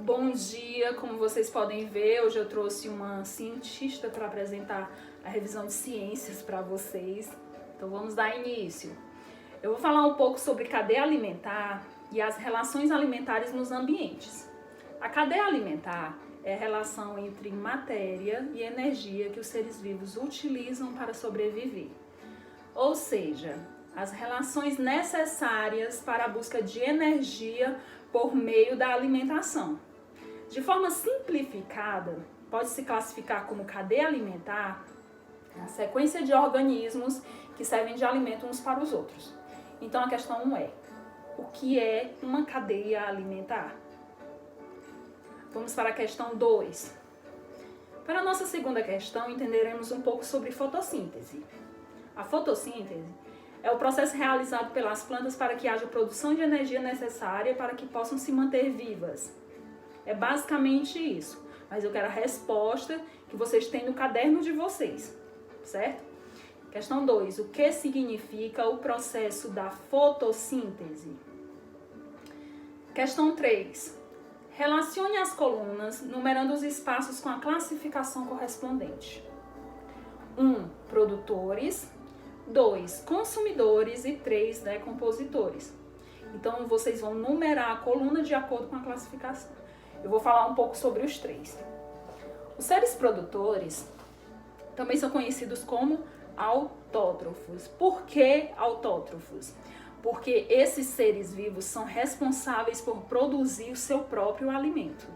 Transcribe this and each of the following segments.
Bom dia, como vocês podem ver, hoje eu trouxe uma cientista para apresentar a revisão de ciências para vocês. Então vamos dar início. Eu vou falar um pouco sobre cadeia alimentar e as relações alimentares nos ambientes. A cadeia alimentar é a relação entre matéria e energia que os seres vivos utilizam para sobreviver. Ou seja, as relações necessárias para a busca de energia por meio da alimentação. De forma simplificada, pode-se classificar como cadeia alimentar a sequência de organismos que servem de alimento uns para os outros. Então a questão é, o que é uma cadeia alimentar? Vamos para a questão 2. Para a nossa segunda questão, entenderemos um pouco sobre fotossíntese. A fotossíntese é o processo realizado pelas plantas para que haja produção de energia necessária para que possam se manter vivas. É basicamente isso, mas eu quero a resposta que vocês têm no caderno de vocês, certo? Questão 2. O que significa o processo da fotossíntese? Questão 3. Relacione as colunas, numerando os espaços com a classificação correspondente. 1. Produtores. 2. Consumidores. E 3. Decompositores. Então, vocês vão numerar a coluna de acordo com a classificação. Eu vou falar um pouco sobre os 3. Os seres produtores também são conhecidos como autótrofos. Por que autótrofos? Porque esses seres vivos são responsáveis por produzir o seu próprio alimento.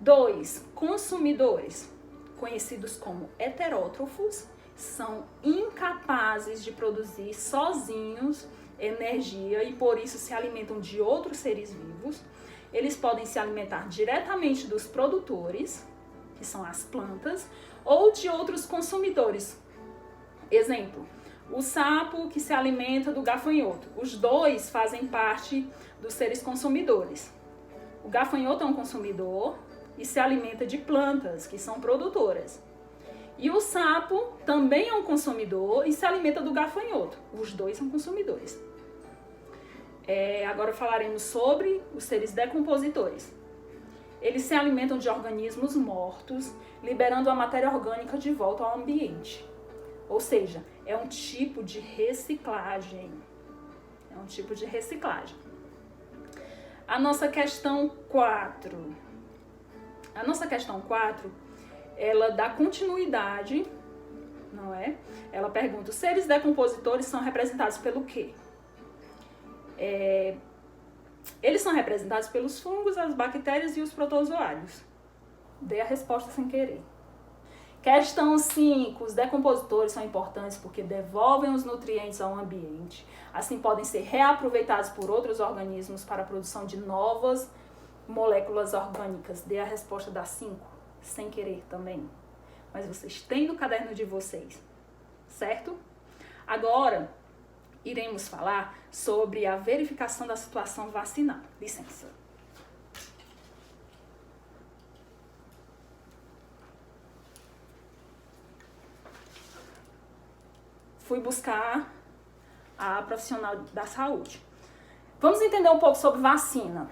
2. Consumidores, conhecidos como heterótrofos, são incapazes de produzir sozinhos energia e por isso se alimentam de outros seres vivos. Eles podem se alimentar diretamente dos produtores, que são as plantas, ou de outros consumidores. Exemplo, o sapo que se alimenta do gafanhoto. Os dois fazem parte dos seres consumidores. O gafanhoto é um consumidor e se alimenta de plantas, que são produtoras. E o sapo também é um consumidor e se alimenta do gafanhoto. Os dois são consumidores. Agora falaremos sobre os seres decompositores. Eles se alimentam de organismos mortos, liberando a matéria orgânica de volta ao ambiente. Ou seja, é um tipo de reciclagem. A nossa questão 4. Ela dá continuidade, não é? Ela pergunta, os seres decompositores são representados pelo quê? Eles são representados pelos fungos, as bactérias e os protozoários. Dei a resposta sem querer. Questão 5. Os decompositores são importantes porque devolvem os nutrientes ao ambiente. Assim podem ser reaproveitados por outros organismos para a produção de novas moléculas orgânicas. Dei a resposta da 5, sem querer também. Mas vocês têm no caderno de vocês, certo? Agora, iremos falar sobre a verificação da situação vacinal. Licença. Fui buscar a profissional da saúde. Vamos entender um pouco sobre vacina.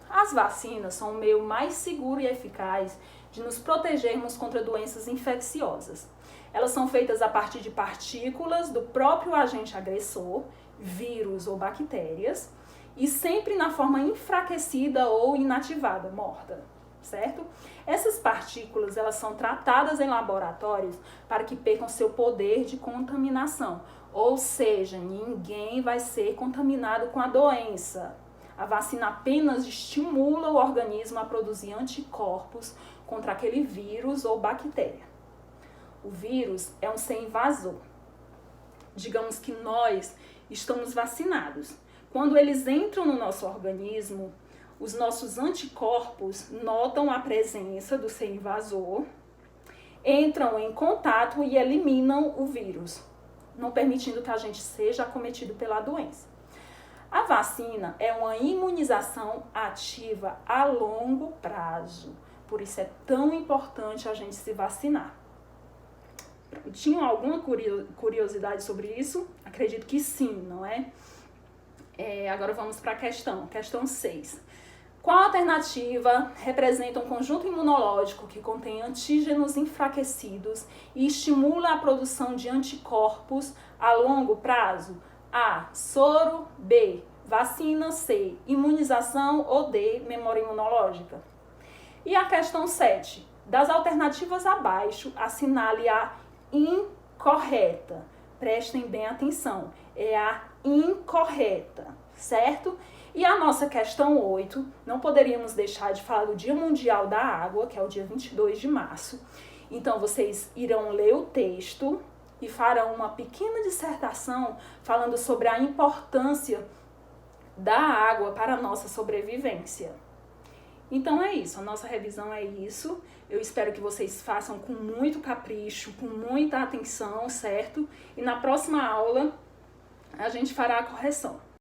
As vacinas são o meio mais seguro e eficaz de nos protegermos contra doenças infecciosas. Elas são feitas a partir de partículas do próprio agente agressor, vírus ou bactérias, e sempre na forma enfraquecida ou inativada, morta, certo? Essas partículas, elas são tratadas em laboratórios para que percam seu poder de contaminação, ou seja, ninguém vai ser contaminado com a doença. A vacina apenas estimula o organismo a produzir anticorpos contra aquele vírus ou bactéria. O vírus é um ser invasor. Digamos que nós estamos vacinados. Quando eles entram no nosso organismo, os nossos anticorpos notam a presença do ser invasor, entram em contato e eliminam o vírus, não permitindo que a gente seja acometido pela doença. A vacina é uma imunização ativa a longo prazo, por isso é tão importante a gente se vacinar. Tinham alguma curiosidade sobre isso? Acredito que sim, não é? Agora vamos para a questão 6. Qual alternativa representa um conjunto imunológico que contém antígenos enfraquecidos e estimula a produção de anticorpos a longo prazo? A. Soro. B. Vacina. C. Imunização. Ou D. Memória imunológica. E a questão 7. Das alternativas abaixo, assinale a incorreta. Prestem bem atenção. É a incorreta, certo? E a nossa questão 8, não poderíamos deixar de falar do Dia Mundial da Água, que é o dia 22 de março. Então, vocês irão ler o texto e farão uma pequena dissertação falando sobre a importância da água para a nossa sobrevivência. Então é isso, a nossa revisão é isso. Eu espero que vocês façam com muito capricho, com muita atenção, certo? E na próxima aula a gente fará a correção.